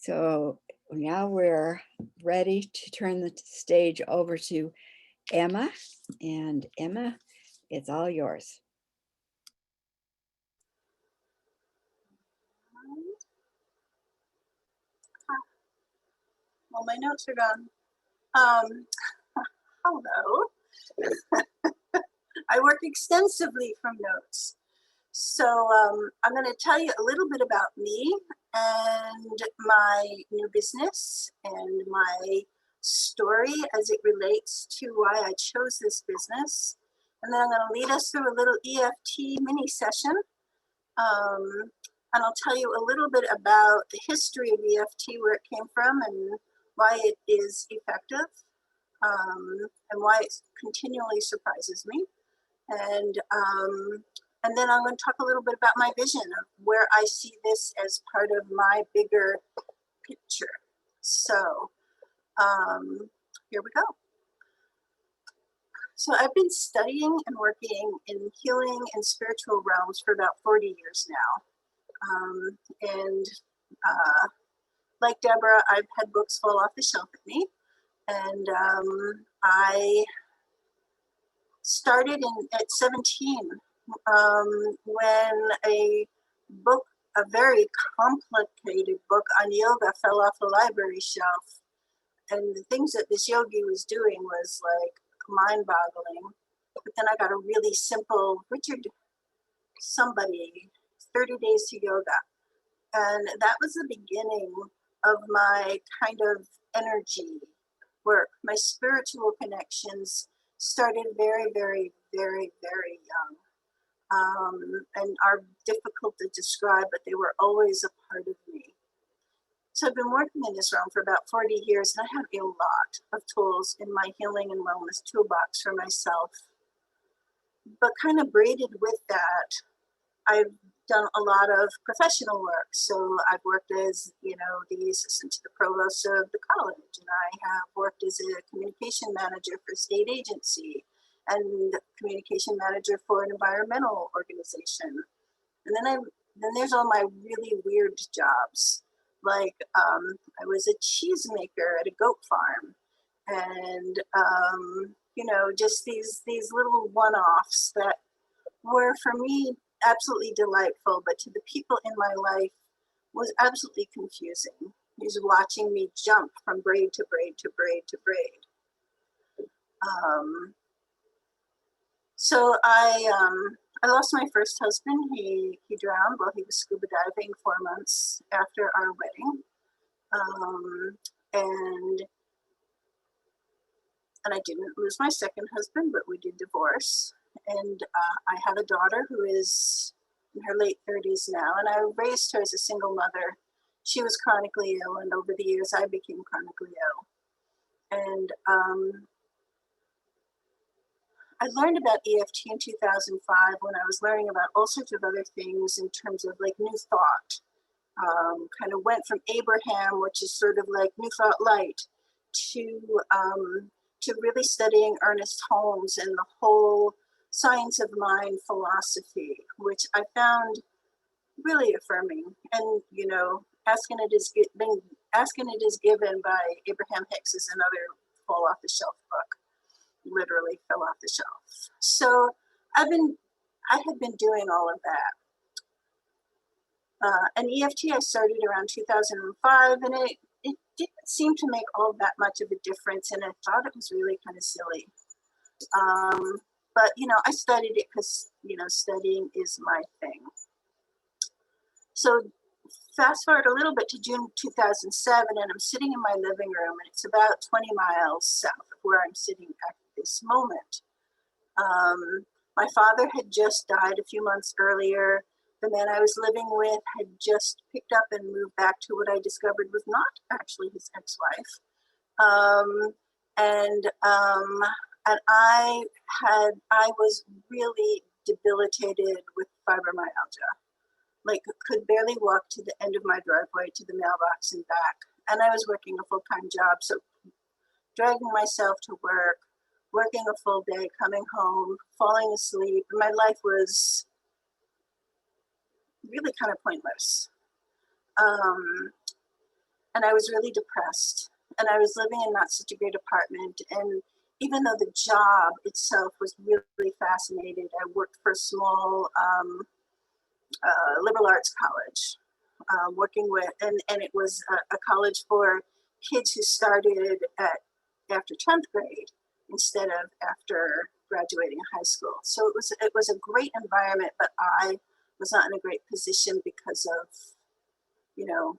So now we're ready to turn the stage over to Emma. And Emma, it's all yours. Well, my notes are gone. Hello. I work extensively from notes. So I'm going to tell you a little bit about me and my new business and my story as it relates to why I chose this business. And then I'm going to lead us through a little EFT mini session. And I'll tell you a little bit about the history of EFT, where it came from and why it is effective, and why it continually surprises me. And then I'm going to talk a little bit about my vision of where I see this as part of my bigger picture. So here we go. So I've been studying and working in healing and spiritual realms for about 40 years now. Like Deborah, I've had books fall off the shelf at me. And I started at 17 when a very complicated book on yoga fell off the library shelf. And the things that this yogi was doing was like mind-boggling. But then I got a really simple Richard somebody, 30 Days to Yoga. And that was the beginning of my kind of energy work. My spiritual connections started very, very, very, very young, and are difficult to describe, but they were always a part of me. So I've been working in this realm for about 40 years, and I have a lot of tools in my healing and wellness toolbox for myself. But kind of braided with that, I've done a lot of professional work. So I've worked as, the assistant to the provost of the college, and I have worked as a communication manager for a state agency and communication manager for an environmental organization. And then there's all my really weird jobs. Like I was a cheesemaker at a goat farm, and just these little one-offs that were for me absolutely delightful, but to the people in my life was absolutely confusing. He's watching me jump from braid to braid to braid to braid. So I lost my first husband. He drowned while he was scuba diving 4 months after our wedding. And I didn't lose my second husband, but we did divorce. And I have a daughter who is in her late 30s now, and I raised her as a single mother. She was chronically ill, and over the years I became chronically ill. And I learned about EFT in 2005 when I was learning about all sorts of other things in terms of like New Thought. Kind of went from Abraham, which is sort of like New Thought Light, to really studying Ernest Holmes and the whole science of mind philosophy, which I found really affirming. And Asking It Is Given by Abraham Hicks is another fall off the shelf book. Literally fell off the shelf. So I had been doing all of that. And EFT I started around 2005, and it didn't seem to make all that much of a difference, and I thought it was really kind of silly. But I studied it because studying is my thing. So fast forward a little bit to June 2007, and I'm sitting in my living room, and it's about 20 miles south of where I'm sitting at this moment. My father had just died a few months earlier. The man I was living with had just picked up and moved back to what I discovered was not actually his ex-wife. And I was really debilitated with fibromyalgia. Like, could barely walk to the end of my driveway to the mailbox and back. And I was working a full-time job, so dragging myself to work, working a full day, coming home, falling asleep. My life was really kind of pointless. and I was really depressed, and I was living in not such a great apartment. And even though the job itself was really fascinating, I worked for a small liberal arts college, working with, and it was a college for kids who started after 10th grade instead of after graduating high school. So it was a great environment, but I was not in a great position because of,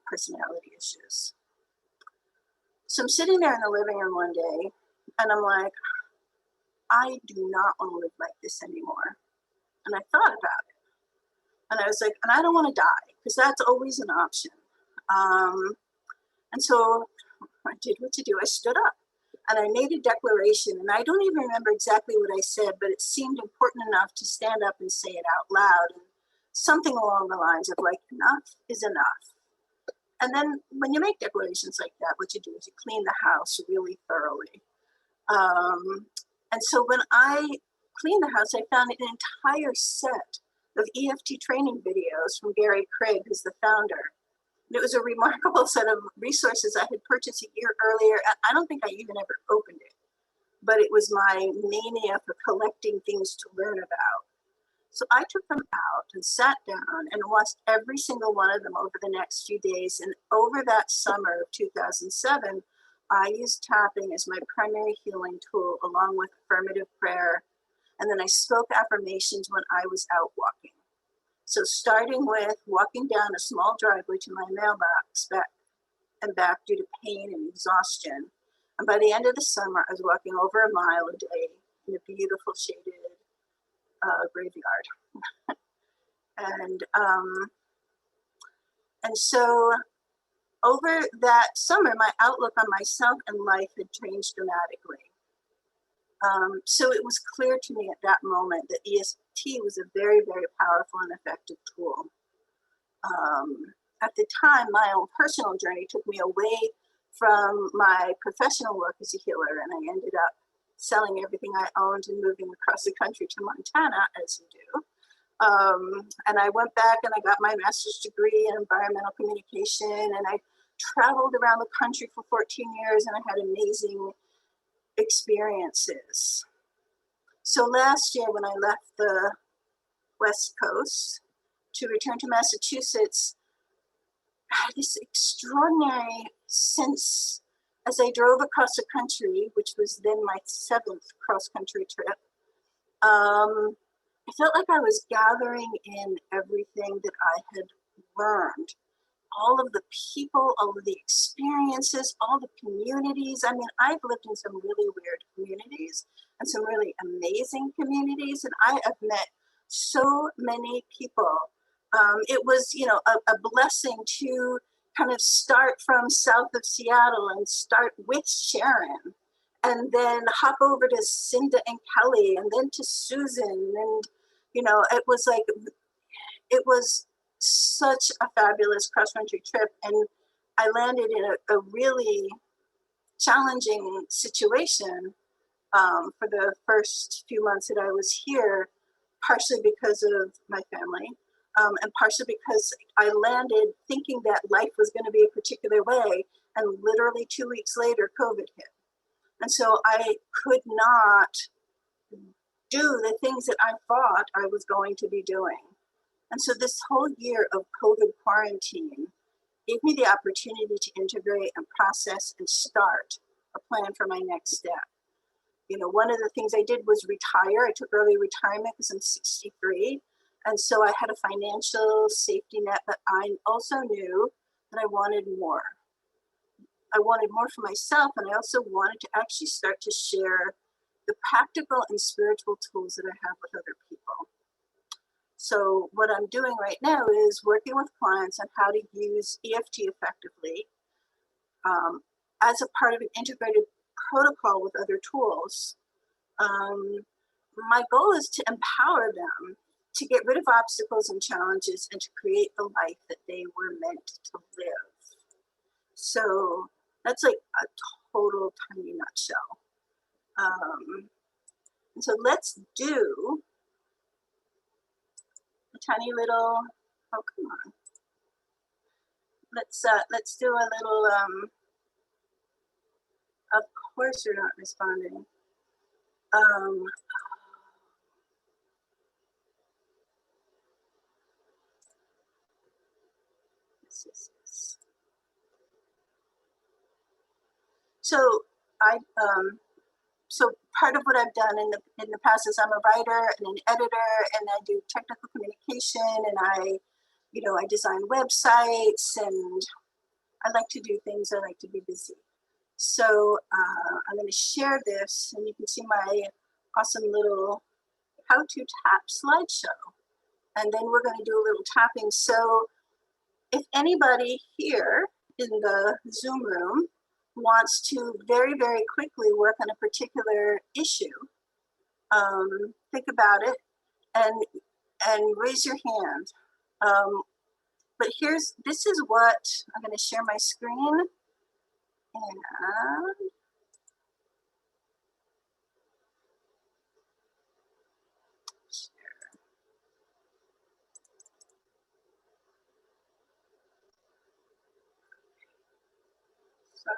personality issues. So I'm sitting there in the living room one day, and I'm like, I do not want to live like this anymore. And I thought about it, and I was like, and I don't want to die, because that's always an option. And so I did what to do. I stood up and I made a declaration, and I don't even remember exactly what I said, but it seemed important enough to stand up and say it out loud. And something along the lines of like, enough is enough. And then when you make declarations like that, what you do is you clean the house really thoroughly. And so when I cleaned the house, I found an entire set of EFT training videos from Gary Craig, who's the founder. And it was a remarkable set of resources I had purchased a year earlier. I don't think I even ever opened it, but it was my mania for collecting things to learn about. So I took them out and sat down and watched every single one of them over the next few days. And over that summer of 2007, I used tapping as my primary healing tool, along with affirmative prayer. And then I spoke affirmations when I was out walking. So starting with walking down a small driveway to my mailbox back due to pain and exhaustion. And by the end of the summer, I was walking over a mile a day in a beautiful shaded graveyard. And so over that summer, my outlook on myself and life had changed dramatically. So it was clear to me at that moment that EFT was a very, very powerful and effective tool. At the time, my own personal journey took me away from my professional work as a healer, and I ended up selling everything I owned and moving across the country to Montana, as you do. And I went back and I got my master's degree in environmental communication, and I traveled around the country for 14 years, and I had amazing experiences. So last year, when I left the West Coast to return to Massachusetts, I had this extraordinary sense as I drove across the country, which was then my 7th cross-country trip. I felt like I was gathering in everything that I had learned, all of the people, all of the experiences, all the communities. I mean, I've lived in some really weird communities and some really amazing communities, and I have met so many people. It was, a blessing to kind of start from south of Seattle and start with Sharon, and then hop over to Cinda and Kelly, and then to Susan. And, it was such a fabulous cross-country trip. And I landed in a really challenging situation for the first few months that I was here, partially because of my family, and partially because I landed thinking that life was going to be a particular way, and literally 2 weeks later, COVID hit. And so I could not do the things that I thought I was going to be doing. And so this whole year of COVID quarantine gave me the opportunity to integrate and process and start a plan for my next step. One of the things I did was retire. I took early retirement because I'm 63. And so I had a financial safety net, but I also knew that I wanted more. I wanted more for myself, and I also wanted to actually start to share the practical and spiritual tools that I have with other people. So what I'm doing right now is working with clients on how to use EFT effectively as a part of an integrated protocol with other tools. My goal is to empower them to get rid of obstacles and challenges and to create the life that they were meant to live. So that's like a total tiny nutshell. And so let's do a tiny little, oh, come on. let's do a little, of course you're not responding. Yes. So so part of what I've done in the past is I'm a writer and an editor, and I do technical communication, and I design websites, and I like to do things. I like to be busy. So I'm going to share this, and you can see my awesome little how to tap slideshow. And then we're going to do a little tapping. So if anybody here in the Zoom room wants to very, very quickly work on a particular issue, think about it and raise your hand. But this is what I'm going to share my screen, and sorry.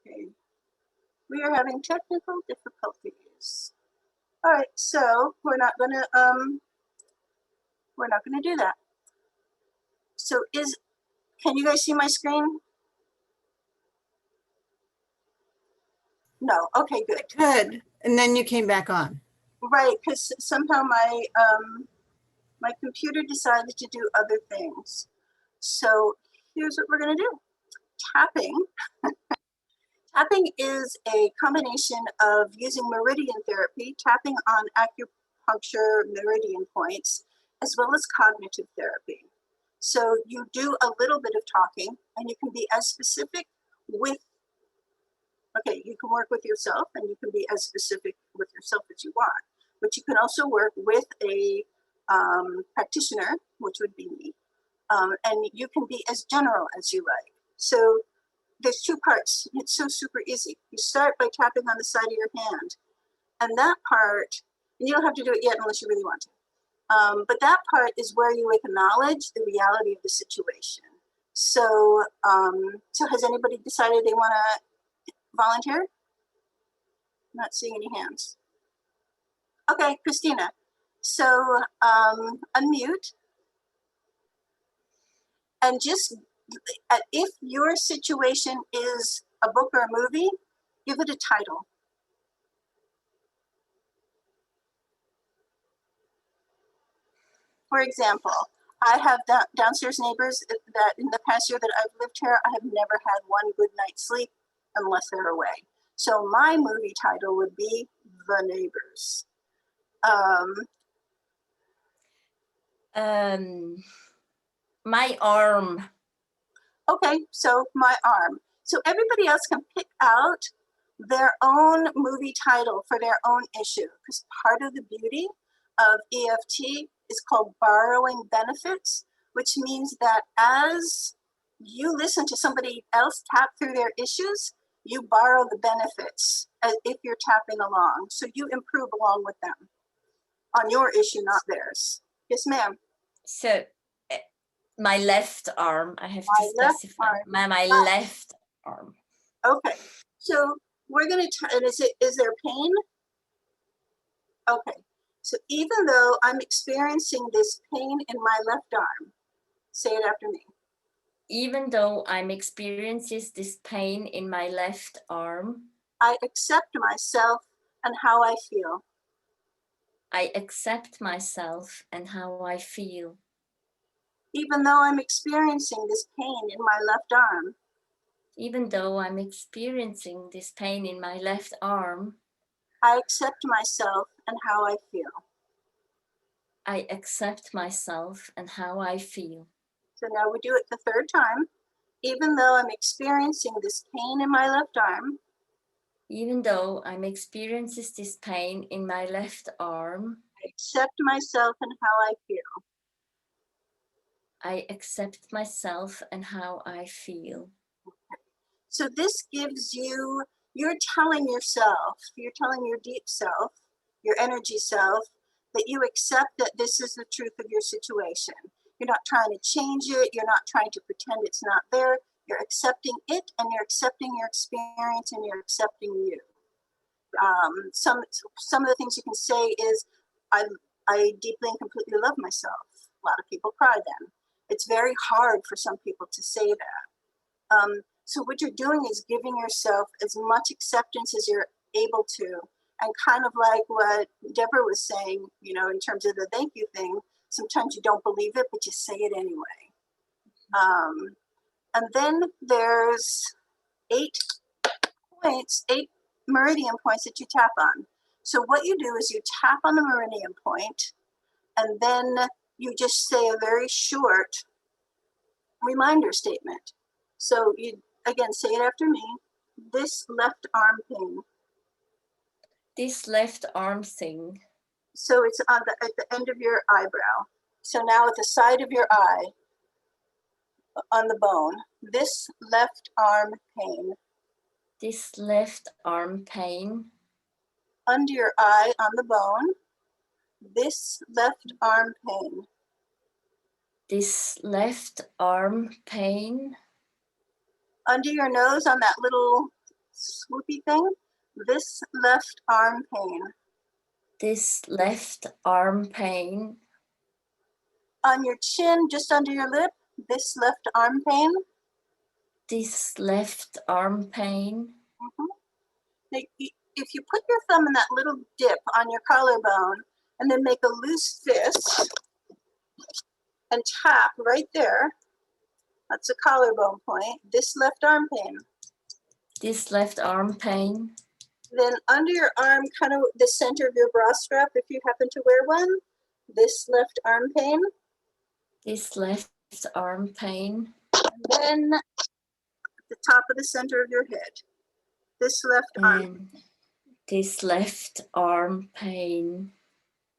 Okay. We are having technical difficulties. All right, so we're not gonna do that. So can you guys see my screen? No. Okay, good. Good. And then you came back on. Right, because somehow my computer decided to do other things. So here's what we're gonna do. Tapping. Tapping is a combination of using meridian therapy, tapping on acupuncture meridian points, as well as cognitive therapy. So you do a little bit of talking, and you can be as specific with, okay, you can work with yourself, and you can be as specific with yourself as you want, but you can also work with a practitioner, which would be me, and you can be as general as you like. So there's two parts. It's so super easy. You start by tapping on the side of your hand, and that part, and you don't have to do it yet unless you really want to, but that part is where you acknowledge the reality of the situation. So so has anybody decided they want to volunteer? I'm not seeing any hands. Okay, Christina. So unmute, and just if your situation is a book or a movie, give it a title. For example, I have downstairs neighbors that in the past year that I've lived here, I have never had one good night's sleep unless they're away. So my movie title would be The Neighbors. My arm. Okay, so My Arm. So everybody else can pick out their own movie title for their own issue, because part of the beauty of EFT is called borrowing benefits, which means that as you listen to somebody else tap through their issues, you borrow the benefits as if you're tapping along. So you improve along with them on your issue, not theirs. Yes, ma'am. So my left arm, I have to specify. My left arm. Okay, so we're gonna, and is there pain? Okay, so even though I'm experiencing this pain in my left arm, say it after me. Even though I'm experiencing this pain in my left arm, I accept myself and how I feel. I accept myself and how I feel. Even though I'm experiencing this pain in my left arm, even though I'm experiencing this pain in my left arm, I accept myself and how I feel. I accept myself and how I feel. So now we do it the third time. Even though I'm experiencing this pain in my left arm, even though I'm experiencing this pain in my left arm, I accept myself and how I feel. I accept myself and how I feel. So this gives you you're telling yourself, you're telling your deep self, your energy self, that you accept that this is the truth of your situation. You're not trying to change it. You're not trying to pretend it's not there. You're accepting it, and you're accepting your experience, and you're accepting you. Some of the things you can say is, I deeply and completely love myself. A lot of people cry then. It's very hard for some people to say that. So what you're doing is giving yourself as much acceptance as you're able to, and kind of like what Deborah was saying, you know, in terms of the thank you thing, sometimes you don't believe it, but you say it anyway. And then there's 8 meridian points that you tap on. So what you do is you tap on the meridian point, and then you just say a very short reminder statement. So you, again, say it after me. This left arm pain. This left arm thing. So it's on at the end of your eyebrow. So now at the side of your eye, on the bone, this left arm pain. This left arm pain. Under your eye on the bone, this left arm pain. This left arm pain. Under your nose on that little swoopy thing, this left arm pain. This left arm pain. On your chin, just under your lip, this left arm pain. This left arm pain. If you put your thumb in that little dip on your collarbone and then make a loose fist and tap right there, that's a collarbone point, this left arm pain. This left arm pain. Then under your arm, kind of the center of your bra strap, if you happen to wear one, this left arm pain. This left arm pain. And then the top of the center of your head, this left arm. And this left arm pain.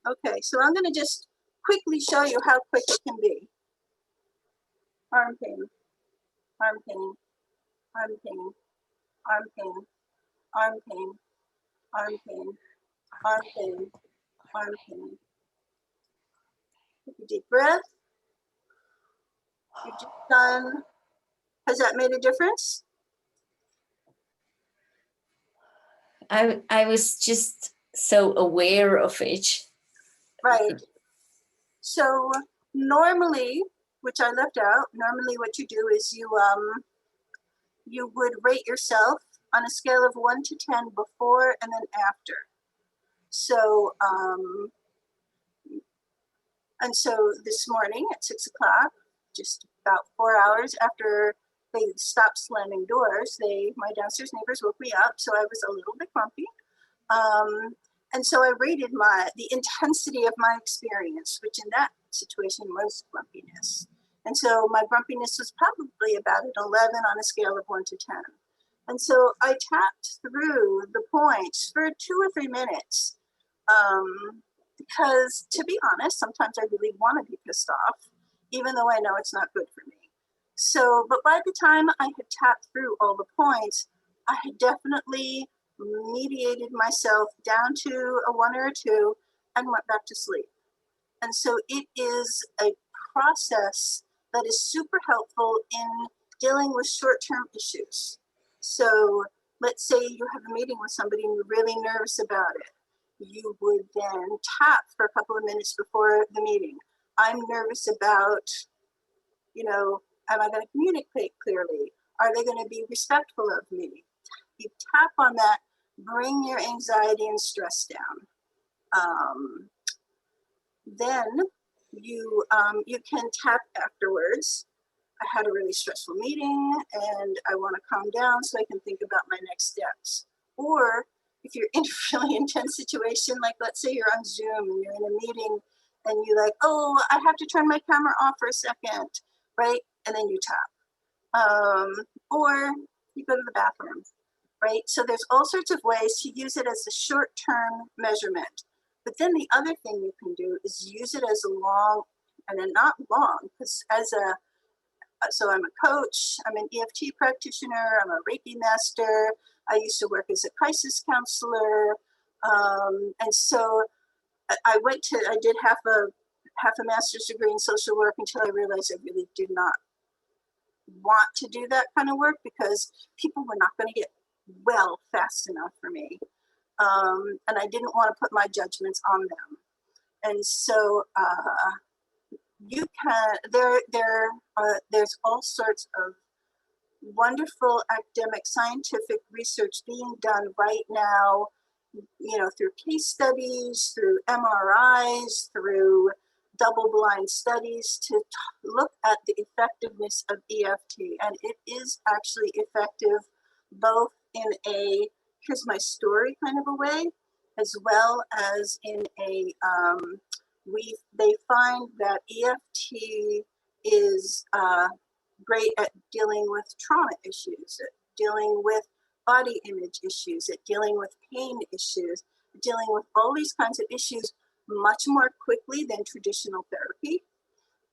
Okay, so I'm going to just quickly show you how quick it can be. Arm pain, arm pain, arm pain, arm pain, arm pain, arm pain, arm pain, arm pain. Take a deep breath. You're just done. Has that made a difference? I was just so aware of it. Right. So normally, which I left out, normally what you do is you would rate yourself on a scale of 1 to 10 before and then after. So, and so this morning at 6 o'clock, just about 4 hours after they stopped slamming doors, my downstairs neighbors woke me up, so I was a little bit grumpy. And so I rated the intensity of my experience, which in that situation was grumpiness. And so my grumpiness was probably about an 11 on a scale of 1 to 10. And so I tapped through the points for 2 or 3 minutes. Because to be honest, sometimes I really want to be pissed off, even though I know it's not good for me. So, but by the time I had tapped through all the points, I had definitely mediated myself down to a 1 or a 2 and went back to sleep. And so it is a process that is super helpful in dealing with short-term issues. So let's say you have a meeting with somebody and you're really nervous about it. You would then tap for a couple of minutes before the meeting. I'm nervous about, am I going to communicate clearly? Are they going to be respectful of me? You tap on that, bring your anxiety and stress down. Then you can tap afterwards. I had a really stressful meeting and I want to calm down so I can think about my next steps. Or if you're in a really intense situation, like let's say you're on Zoom and you're in a meeting and you're like, oh, I have to turn my camera off for a second, right? And then you tap. Or you go to the bathroom, right? So there's all sorts of ways to use it as a short-term measurement. But then the other thing you can do is use it as a long, and then not long, because so I'm a coach, I'm an EFT practitioner, I'm a Reiki master, I used to work as a crisis counselor. And so I did half a master's degree in social work until I realized I really did not want to do that kind of work because people were not going to get well fast enough for me. And I didn't want to put my judgments on them. And so there's all sorts of wonderful academic scientific research being done right now, through case studies, through MRIs, through double-blind studies to look at the effectiveness of EFT. And it is actually effective both in a here's my story kind of a way, as well as in a they find that EFT is great at dealing with trauma issues, at dealing with body image issues, at dealing with pain issues, dealing with all these kinds of issues much more quickly than traditional therapy,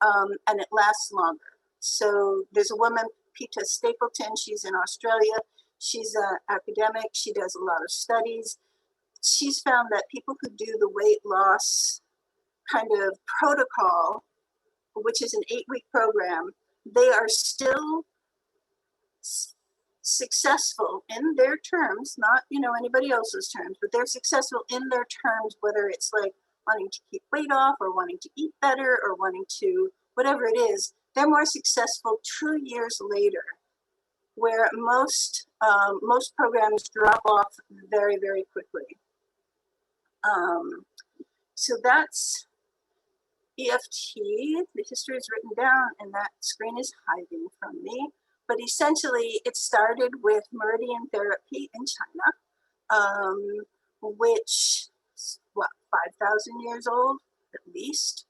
and it lasts longer. So there's a woman, Peta Stapleton, she's in Australia. She's an academic, she does a lot of studies. She's found that people who do the weight loss kind of protocol, which is an 8-week program, they are still successful in their terms, not anybody else's terms, but they're successful in their terms, whether it's like wanting to keep weight off or wanting to eat better or wanting to whatever it is. They're more successful 2 years later, where most programs drop off very, very quickly. So that's EFT. The history is written down and that screen is hiding from me. But essentially, it started with meridian therapy in China, which is, 5,000 years old, at least.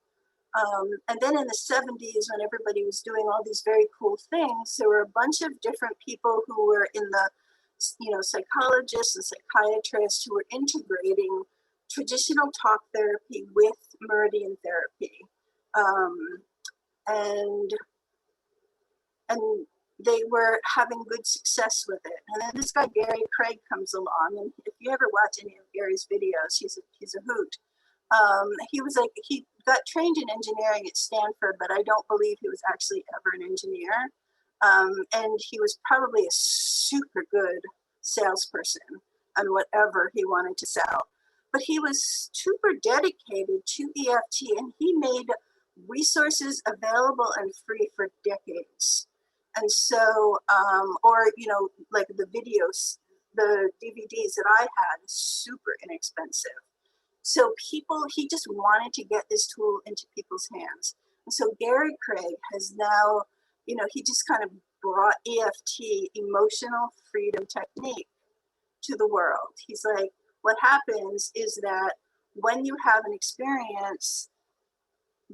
And then in the 70s, when everybody was doing all these very cool things, there were a bunch of different people who were in the, psychologists and psychiatrists who were integrating traditional talk therapy with meridian therapy. And they were having good success with it. And then this guy, Gary Craig, comes along. And if you ever watch any of Gary's videos, he's a hoot. He got trained in engineering at Stanford, but I don't believe he was actually ever an engineer. And he was probably a super good salesperson on whatever he wanted to sell. But he was super dedicated to EFT, and he made resources available and free for decades. And so, like the videos, the DVDs that I had, super inexpensive. So he just wanted to get this tool into people's hands. And so Gary Craig has now, he just kind of brought EFT, emotional freedom technique, to the world. He's like, what happens is that when you have an experience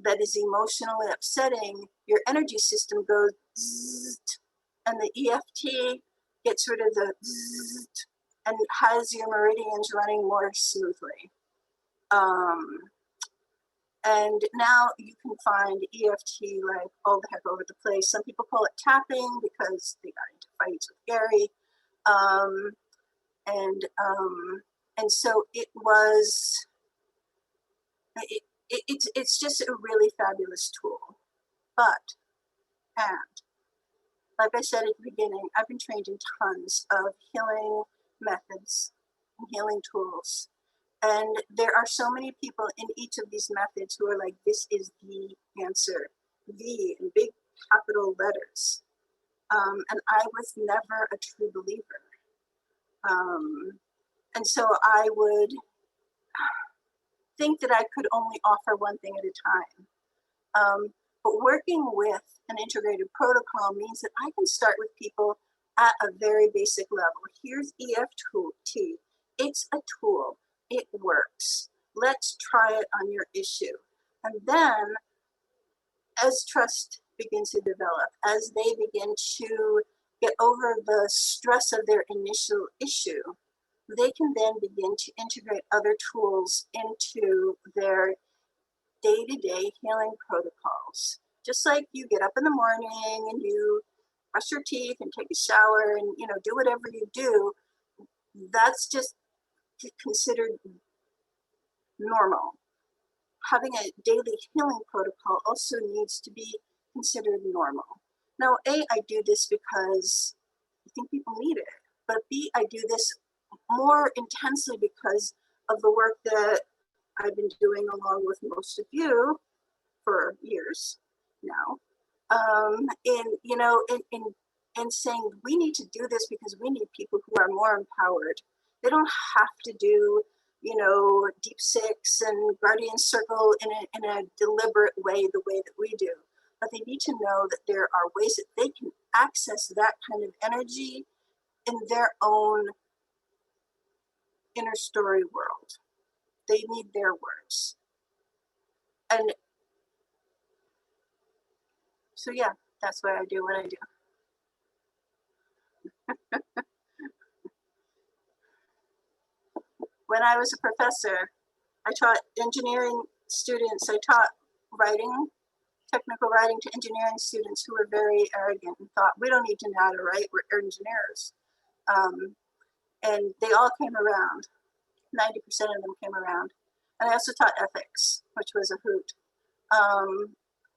that is emotionally upsetting, your energy system goes zzzt, and the EFT gets rid of the zzzt and has your meridians running more smoothly. And now you can find EFT like all the heck over the place. Some people call it tapping because they got into fights with Gary. And so it's just a really fabulous tool. But, and like I said at the beginning, I've been trained in tons of healing methods and healing tools. And there are so many people in each of these methods who are like, this is the answer, the in big capital letters. And I was never a true believer. And so I would think that I could only offer one thing at a time. But working with an integrated protocol means that I can start with people at a very basic level. Here's EFT. It's a tool. It works. Let's try it on your issue. And then as trust begins to develop, as they begin to get over the stress of their initial issue, they can then begin to integrate other tools into their day-to-day healing protocols. Just like you get up in the morning and you brush your teeth and take a shower and do whatever you do, that's just considered normal. Having a daily healing protocol also needs to be considered normal. Now, A, I do this because I think people need it, but B, I do this more intensely because of the work that I've been doing along with most of you for years now. In saying we need to do this because we need people who are more empowered. They don't have to do, deep six and guardian circle in a deliberate way, the way that we do. But they need to know that there are ways that they can access that kind of energy in their own inner story world. They need their words. And so, yeah, that's why I do what I do. When I was a professor, I taught engineering students, I taught writing, technical writing to engineering students who were very arrogant and thought, we don't need to know how to write, we're engineers. And they all came around. 90% of them came around. And I also taught ethics, which was a hoot.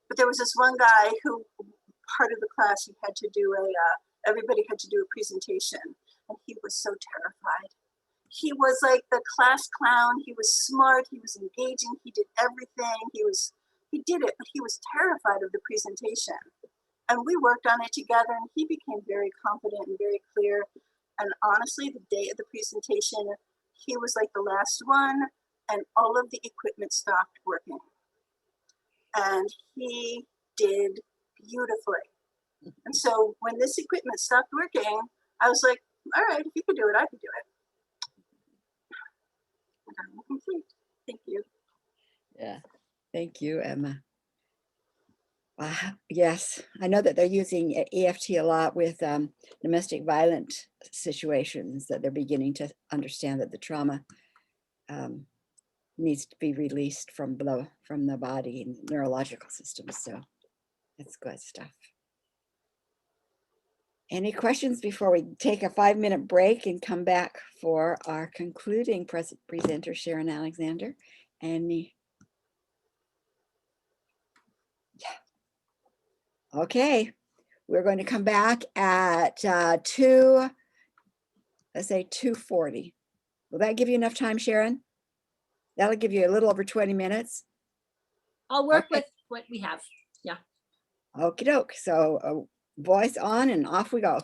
But there was this one guy who, part of the class, he had to do everybody had to do a presentation, and he was so terrified. He was like the class clown. He was smart. He was engaging. He did everything. He did it, but he was terrified of the presentation. And we worked on it together, and he became very confident and very clear. And honestly, the day of the presentation, he was like the last one, and all of the equipment stopped working. And he did beautifully. And so when this equipment stopped working, I was like, all right, if you could do it, I could do it. I'm complete. Thank you. Yeah, thank you, Emma. Yes, I know that they're using EFT a lot with domestic violent situations, that they're beginning to understand that the trauma needs to be released from the body and neurological systems. So that's good stuff. Any questions before we take a 5-minute break and come back for our concluding presenter, Sharon Alexander? Any? Yeah. Okay, we're going to come back at 2:40. Will that give you enough time, Sharon? That'll give you a little over 20 minutes. I'll work Okay. with what we have. Yeah. Okie doke. So voice on and off we go.